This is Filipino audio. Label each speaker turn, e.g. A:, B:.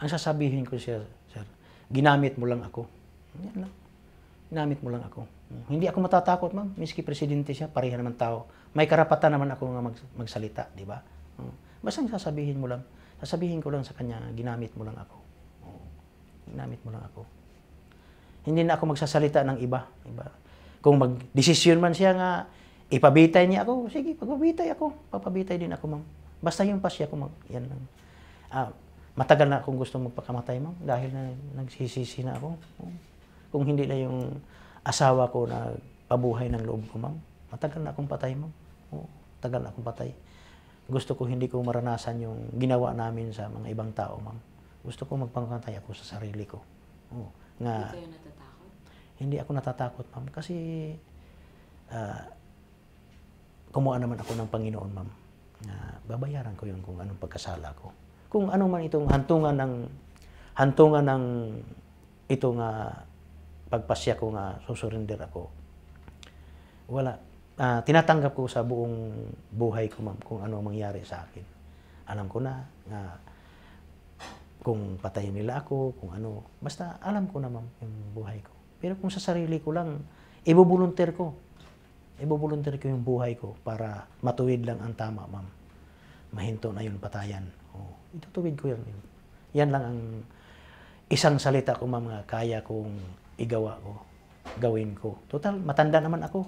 A: Ang sasabihin ko siya, sir, ginamit mo lang ako. Yan lang. Ginamit mo lang ako. Hindi ako matatakot, ma'am. Miski presidente siya, pareha naman tao. May karapatan naman ako nga magsalita, di ba? Basta sasabihin mo lang. Sasabihin ko lang sa kanya, ginamit mo lang ako. Ginamit mo lang ako. Hindi na ako magsasalita ng iba. Kung mag-desisyon man siya nga, ipabitay niya ako, sige, pagpabitay ako. Papabitay din ako, ma'am. Basta yung pasya ko, ma'am. Yan lang. Matagal na akong gusto magpakamatay, ma'am. Dahil na nagsisisi na ako. Kung hindi na yung asawa ko na pabuhay ng loob ko, ma'am. Matagal na akong patay, ma'am. Matagal na akong patay. Gusto ko hindi ko maranasan yung ginawa namin sa mga ibang tao, ma'am. Gusto ko magpakamatay ako sa sarili ko.
B: Hindi kayo natatakot?
A: Hindi ako natatakot, ma'am. Kasi kumuha naman ako ng Panginoon, ma'am. Babayaran ko yun kung anong pagkasala ko. Kung ano man itong hantungan ng ito nga pagpasya ko nga susurrender ako. Wala. Tinatanggap ko sa buong buhay ko, ma'am, kung ano mangyari sa akin. Alam ko na kung patayin nila ako, kung ano. Basta alam ko na, ma'am, yung buhay ko. Pero kung sa sarili ko lang, ibubulunter ko. Ibubulunter ko yung buhay ko para matuwid lang ang tama, ma'am. Mahinto na yun, patayan. Itutuwid ko yan. Yan lang ang isang salita ko, ma'am, kaya kong igawa ko, gawin ko. Total, matanda naman ako.